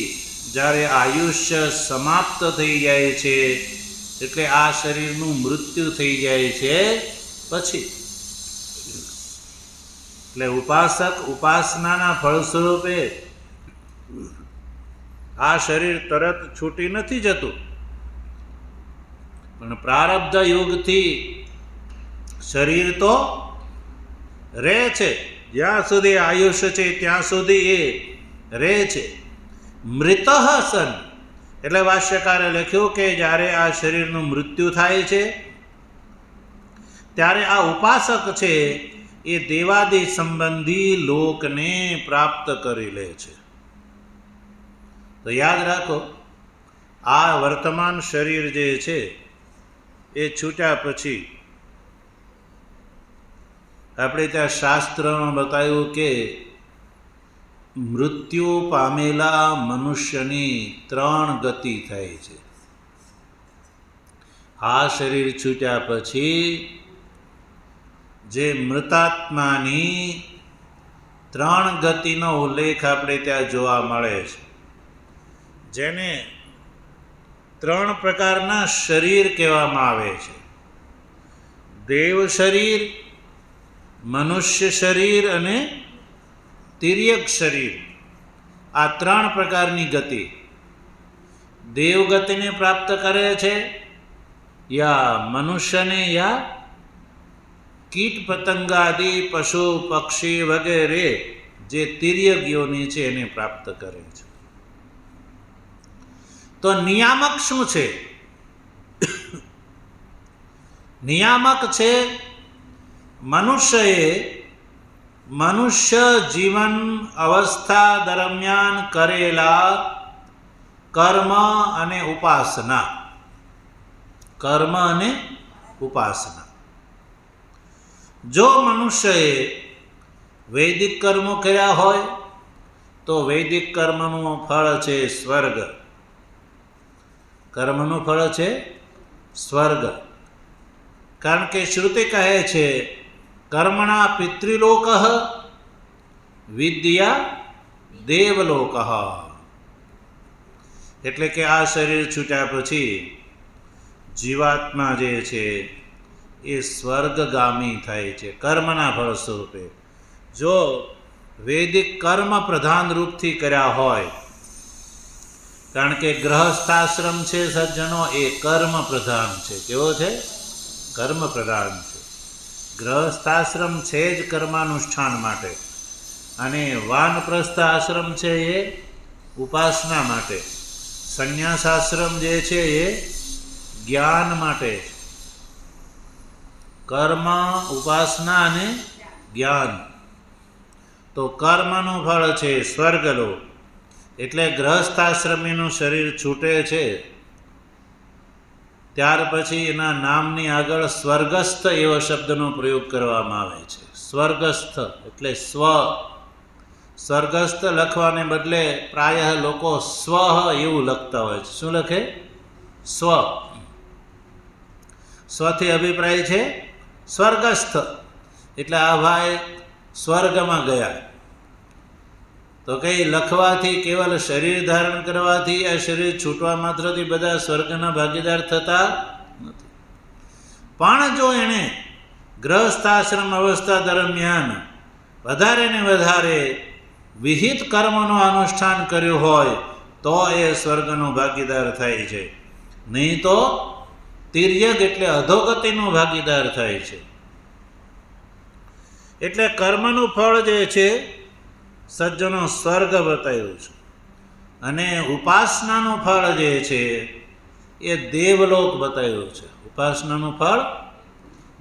જ્યારે આયુષ્ય સમાપ્ત થઈ જાય છે, એટલે આ શરીરનું મૃત્યુ થઈ જાય છે પછી, એટલે ઉપાસક ઉપાસનાના ફળ સ્વરૂપે આ શરીર તરત છૂટી નથી જતું, પણ પ્રારબ્ધ યોગથી શરીર તો રહે છે. જ્યાં સુધી આયુષ્ય છે ત્યાં સુધી એ રહે છે. મૃતઃ સન એટલે ભાષ્યકારે લખ્યું કે જ્યારે આ શરીરનું મૃત્યુ થાય છે ત્યારે આ ઉપાસક છે એ દેવાદિ સંબંધી લોકને પ્રાપ્ત કરી લે છે. તો યાદ રાખો, આ વર્તમાન શરીર જે છે એ છૂટ્યા પછી આપણે ત્યાં શાસ્ત્રમાં બતાવ્યું કે મૃત્યુ પામેલા મનુષ્યની 3 ગતિ થાય છે. આ શરીર છૂટ્યા પછી જે મૃતાત્માની 3 ગતિનો ઉલ્લેખ આપણે ત્યાં જોવા મળે છે, જેને 3 પ્રકારના શરીર કહેવામાં આવે છે. દેવ શરીર, મનુષ્ય શરીર અને તિર્યક શરીર. આ 3 પ્રકારની ગતિ દેવગતિને પ્રાપ્ત કરે છે, યા મનુષ્યને, યા કીટ પતંગાદિ પશુ પક્ષી વગેરે જે તિર્યક યોનિ છે એને પ્રાપ્ત કરે છે. તો નિયામક શું છે? નિયામક છે મનુષ્યએ મનુષ્ય જીવન અવસ્થા દરમિયાન કરેલા કર્મ અને ઉપાસના. કર્મ અને ઉપાસના. જો મનુષ્યએ વૈદિક કર્મો કર્યા હોય તો વૈદિક કર્મનું ફળ છે સ્વર્ગ. કર્મનું ફળ છે સ્વર્ગ. કારણ કે શ્રુતિ કહે છે કર્મણા પિતૃલોક વિદ્યા દેવલોક. એટલે કે આ શરીર છૂટ્યા પછી જીવાત્મા જે છે એ સ્વર્ગગામી થાય છે કર્મના ફળ સ્વરૂપે. જો વૈદિક કર્મ પ્રધાન રૂપથી કર્યા હોય, કારણ કે ગૃહસ્થાશ્રમ છે સજ્જનો એ કર્મ પ્રધાન છે. કેવો છે? કર્મ પ્રધાન છે. ગૃહસ્થાશ્રમ છે જ કર્માનુષ્ઠાન માટે, અને વાનપ્રસ્થ આશ્રમ છે એ ઉપાસના માટે, સંન્યાસાશ્રમ જે છે એ જ્ઞાન માટે. કર્મ, ઉપાસના અને જ્ઞાન. તો કર્મનું ફળ છે સ્વર્ગલોક. એટલે ગૃહસ્થાશ્રમીનું શરીર છૂટે છે ત્યાર પછી એના નામની આગળ સ્વર્ગસ્થ એવો શબ્દનો પ્રયોગ કરવામાં આવે છે. સ્વર્ગસ્થ એટલે સ્વ. સ્વર્ગસ્થ લખવાને બદલે પ્રાયઃ લોકો સ્વ એવું લખતા હોય છે. શું લખે? સ્વ. સ્વથી અભિપ્રાય છે સ્વર્ગસ્થ, એટલે આ ભાઈ સ્વર્ગમાં ગયા. તો કઈ લખવાથી, કેવલ શરીર ધારણ કરવાથી, આ શરીર છૂટવા માત્રથી બધા સ્વર્ગના ભાગીદાર થતા નથી. પણ જો એણે ગ્રહસ્થાશ્રમ અવસ્થા દરમિયાન વધારે ને વધારે વિહિત કર્મનું અનુષ્ઠાન કર્યું હોય તો એ સ્વર્ગનો ભાગીદાર થાય છે, નહીં તો તિર્યક એટલે અધોગતિનો ભાગીદાર થાય છે. એટલે કર્મનું ફળ જે છે સજ્જનો સ્વર્ગ બતાવ્યું છે, અને ઉપાસનાનું ફળ જે છે એ દેવલોક બતાવ્યું છે. ઉપાસનાનું ફળ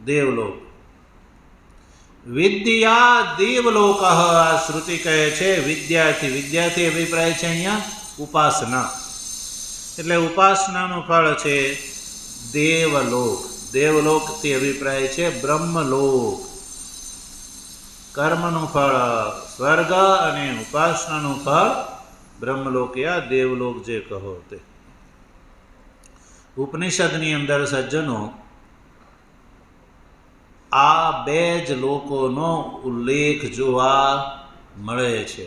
દેવલોક. વિદ્યા દેવલોક, આ શ્રુતિ કહે છે વિદ્યાથી. વિદ્યાથી અભિપ્રાય છે અહીંયા ઉપાસના, એટલે ઉપાસનાનું ફળ છે દેવલોક. દેવલોકથી અભિપ્રાય છે બ્રહ્મલોક. કર્મનું ફળ સ્વર્ગ અને ઉપાસનાનું ફળ બ્રહ્મલોક, યા દેવલોક જે કહો તે. ઉપનિષદની અંદર સજ્જનો આ બે જ લોકોનો ઉલ્લેખ જોવા મળે છે,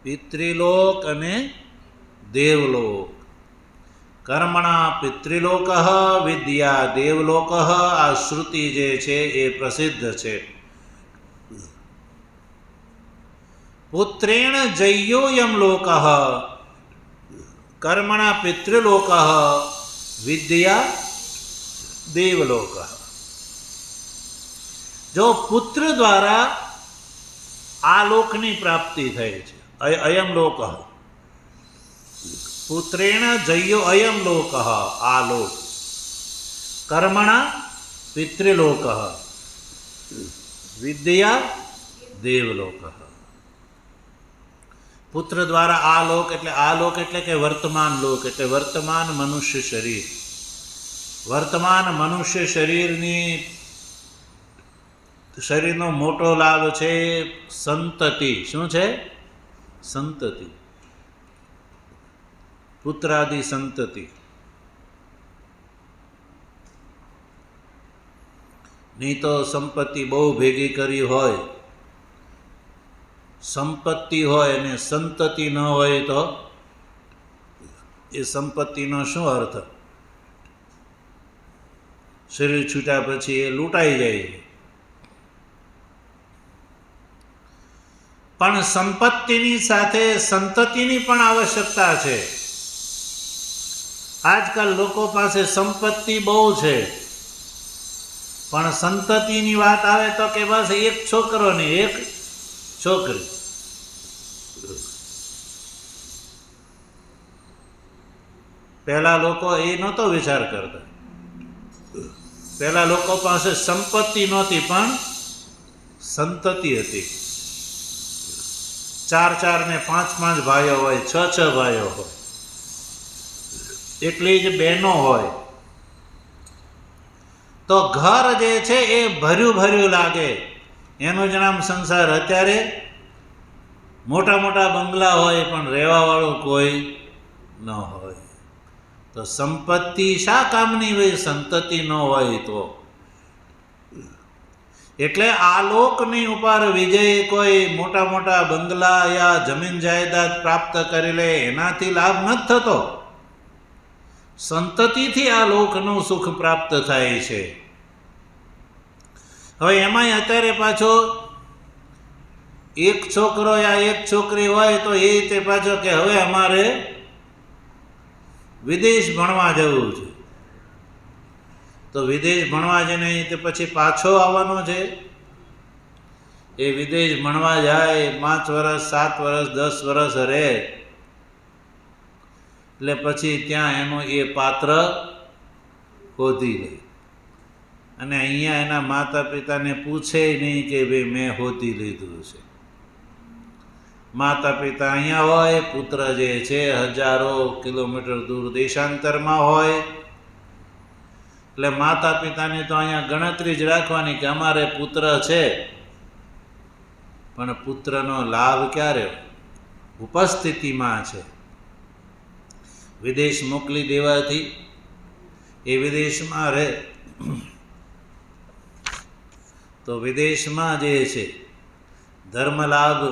પિતૃલોક અને દેવલોક. કર્મણા પિતૃલોક, વિદ્યા દેવલોક, આ શ્રુતિ જે છે એ પ્રસિદ્ધ છે. પુત્રેણ જય્યોયમ લોક, કર્મણા પિતૃલોક, વિદ્યા દેવલોક. જો પુત્ર દ્વારા આ લોકની પ્રાપ્તિ થઈ છે, અયમ લોક. પુત્રેણ જયો અયમ લોક, આ લોક. કર્મણા પિતૃલોક, વિદ્યા દેવલોક. પુત્ર દ્વારા આ લોક એટલે કે વર્તમાન લોક, એટલે વર્તમાન મનુષ્ય શરીર. વર્તમાન મનુષ્ય શરીરનો મોટો લાભ છે સંતતિ. શું છે? સંતતિ. પુત્રાદિ સંતતિ. નહીં તો સંપત્તિ બહુ ભેગી કરી હોય, સંપત્તિ હોય અને સંતતિ ન હોય તો એ સંપત્તિનો શું અર્થ? શરીર છૂટ્યા પછી એ લૂંટાઈ જાય. પણ સંપત્તિની સાથે સંતતિની પણ આવશ્યકતા છે. આજકાલ લોકો પાસે સંપત્તિ બહુ છે, પણ સંતતિની વાત આવે તો કે બસ એક છોકરો ને એક છોકરી. પહેલા લોકો એ નહોતો વિચાર કરતા. પહેલા લોકો પાસે સંપત્તિ નહોતી પણ સંતતિ હતી. 4 ને 5 ભાઈઓ હોય, 6 ભાઈઓ હોય, એટલી જ બહેનો હોય, તો ઘર જે છે એ ભર્યું ભર્યું લાગે. એનું જ નામ સંસાર. અત્યારે મોટા મોટા બંગલા હોય પણ રહેવા વાળું કોઈ ન હોય. તો સંપત્તિ શા કામની હોય? સંતતિ ન હોય તો. એટલે આ લોકની ઉપર વિજય કોઈ મોટા મોટા બંગલા યા જમીન જાયદાદ પ્રાપ્ત કરી લે એનાથી લાભ નથી થતો. સંતતિથી આ લોકનું સુખ પ્રાપ્ત થાય છે. હવે એમાંય અત્યારે પાછો એક છોકરો યા એક છોકરી હોય તો એ તે પાછો કે હવે અમારે વિદેશ ભણવા જવું છે. તો વિદેશ ભણવા જઈને તે પછી પાછો આવવાનો છે. એ વિદેશ ભણવા જાય, 5 વર્ષ 7 વર્ષ 10 વર્ષ રહે, એટલે પછી ત્યાં એનો એ પાત્ર શોધી લે. અને અહીંયા એના માતા પિતાને પૂછે નહીં કે ભાઈ મેં શોધી લીધું છે. માતા પિતા અહીંયા હોય, પુત્ર જે છે હજારો કિલોમીટર દૂર દેશાંતરમાં હોય, એટલે માતા પિતાની તો અહીંયા ગણતરી જ રાખવાની કે અમારે પુત્ર છે, પણ પુત્રનો લાભ ક્યારે? ઉપસ્થિતિમાં છે. વિદેશ મોકલી દેવાથી એ વિદેશમાં રહે તો વિદેશમાં જે છે ધર્મ લાભ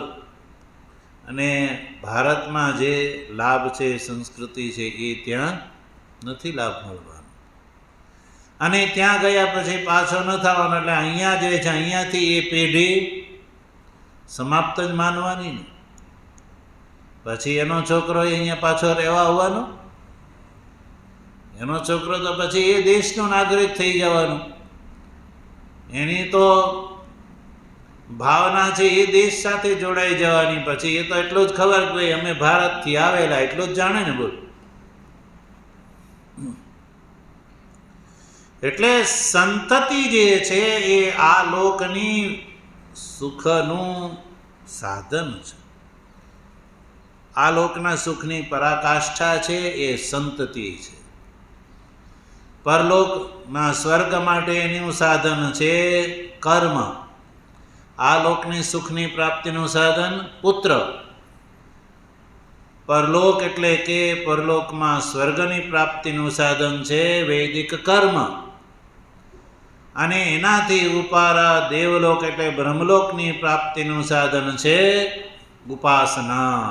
અને ભારતમાં જે લાભ છે, સંસ્કૃતિ છે, એ ત્યાં નથી લાભ મળવાનો. અને ત્યાં ગયા પછી પાછો ન થવાનો. એટલે અહીંયા જે છે અહીંયાથી એ પેઢી સમાપ્ત જ માનવાની ને. પછી એનો છોકરો અહીંયા પાછો રહેવા આવવાનો, એનો છોકરો તો પછી એ દેશનો નાગરિક થઈ જવાનો. એની તો ભાવના છે એ દેશ સાથે જોડાઈ જવાની. પછી એ તો એટલું જ ખબર કે ભાઈ અમે ભારતથી આવેલા, એટલું જ જાણે ને. બોલ, એટલે સંતતિ જે છે એ આ લોકની સુખનું સાધન છે. આ લોકના સુખની પરાકાષ્ઠા છે એ સંતતિ છે. પરલોકના સ્વર્ગ માટે એનું સાધન છે કર્મ. આ લોકની સુખની પ્રાપ્તિનું સાધન પુત્ર. પરલોક એટલે કે પરલોકમાં સ્વર્ગની પ્રાપ્તિનું સાધન છે વૈદિક કર્મ. અને એનાથી ઉપારા દેવલોક એટલે બ્રહ્મલોકની પ્રાપ્તિનું સાધન છે ઉપાસના.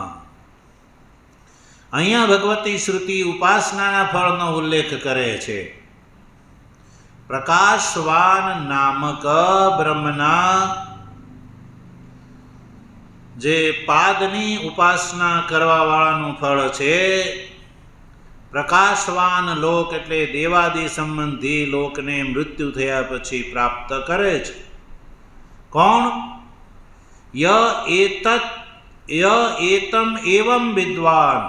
અહીંયા ભગવતી શ્રુતિ ઉપાસનાના ફળનો ઉલ્લેખ કરે છે. પ્રકાશવાન નામક બ્રહ્મના જે પાદની ઉપાસના કરવા વાળાનું ફળ છે. પ્રકાશવાન લોક એટલે દેવાદિ સંબંધી લોકને મૃત્યુ થયા પછી પ્રાપ્ત કરે છે. કોણ? એતમ એવમ વિદ્વાન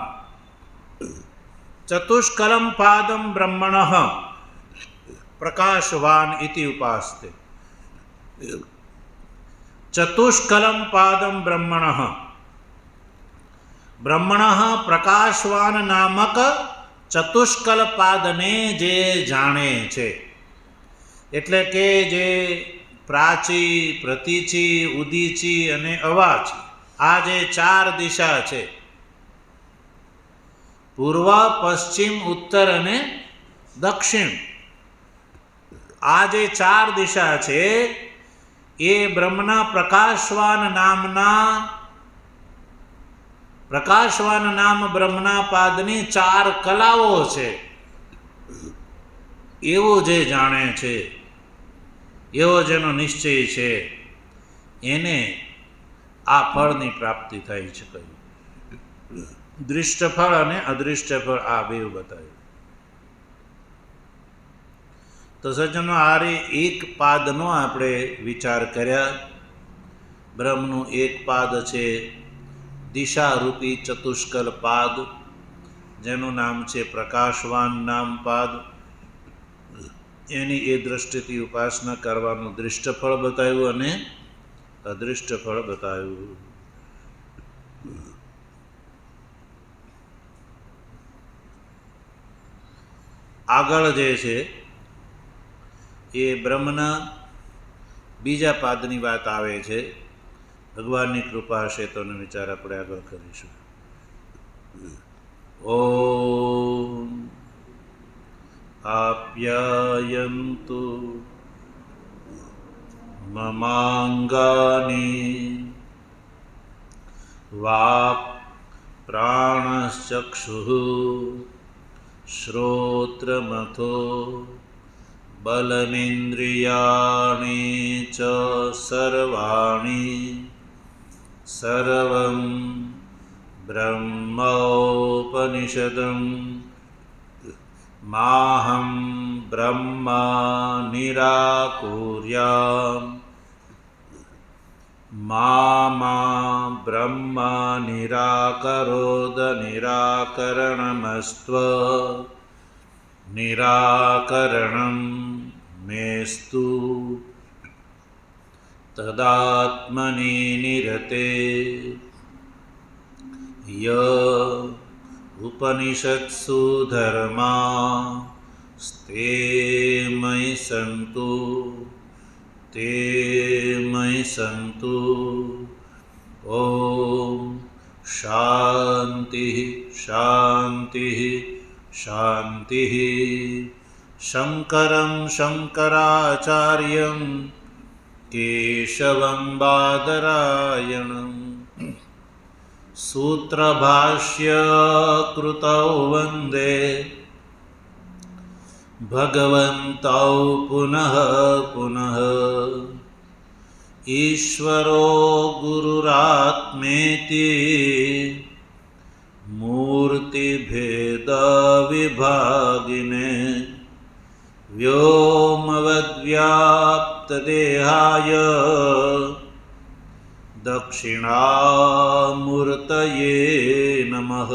ચતુષ્કલમ પાદમ બ્રહ્મણઃ પ્રકાશવાન ઇતિ ઉપાસ્તે. ચતુષ્કલમ પાદમ બ્રહ્મણઃ. બ્રહ્મણઃ પ્રકાશવાન નામક ચતુષ્કલ પાદને જે જાણે છે, એટલે કે જે પ્રાચી, પ્રતિચી, ઉદીચી અને અવાચી, આ જે ચાર દિશા છે, પૂર્વ, પશ્ચિમ, ઉત્તર અને દક્ષિણ, આ જે ચાર દિશા છે એ બ્રહ્મના પ્રકાશવાન નામ બ્રહ્મના પાદની ચાર કલાઓ છે. એવું જે જાણે છે, એવો જેનો નિશ્ચય છે, એને આ ફળની પ્રાપ્તિ થાય છે. કહ્યું દૃષ્ટ ફળ અને અદૃષ્ટ ફળ, આ બે બતાવ્યું. તો સજ્જનો, આ એક પાદનો આપણે વિચાર કર્યા. બ્રહ્મનું એક પાદ છે દિશારૂપી ચતુષ્કલ પાદ, જેનું નામ છે પ્રકાશવાન નામ પાદ. એની એ દ્રષ્ટિથી ઉપાસના કરવાનું દૃષ્ટ ફળ બતાવ્યું અને અદૃષ્ટ ફળ બતાવ્યું. આગળ જે છે એ બ્રહ્મના બીજા પાદની વાત આવે છે. ભગવાનની કૃપા હશે તો વિચાર આપણે આગળ કરીશું. ઓમ આપ્યાયન્તુ મમાંગાની વાક પ્રાણશ્ચક્ષુઃ શ્રોત્રમથો બલમિન્દ્રિયાણિ ચ સર્વાણિ સર્વં બ્રહ્મોપનિષદં માહં બ્રહ્મા નિરાકુર્યામ મા બ્રહ્મા નિરાકરોદ નિરાકરણમસ્ત્વ નિરાકરણં મેસ્તુ તદાત્મનિ નિરતે ય ઉપનિષત્સુ ધર્મા તે મયि સંતુ તે મયि સંતુ. ઓમ શાંતિ શાંતિ શાંતિ. શંકરં શંકરાચાર્યં કેશવં બાદરાયણં સૂત્રભાષ્ય કૃતૌ વંદે ભગવन्तૌ પુનઃ પુનઃ. ઈશ્વરો ગુરુરાત્મેતિ મૂર્તિભેદવિભાગિને વ્યોમવદ્વ્યાપ્તદેહાય દક્ષિણામૂર્તયે નમઃ.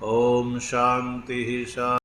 ઓમ શાંતિ શાંતિ.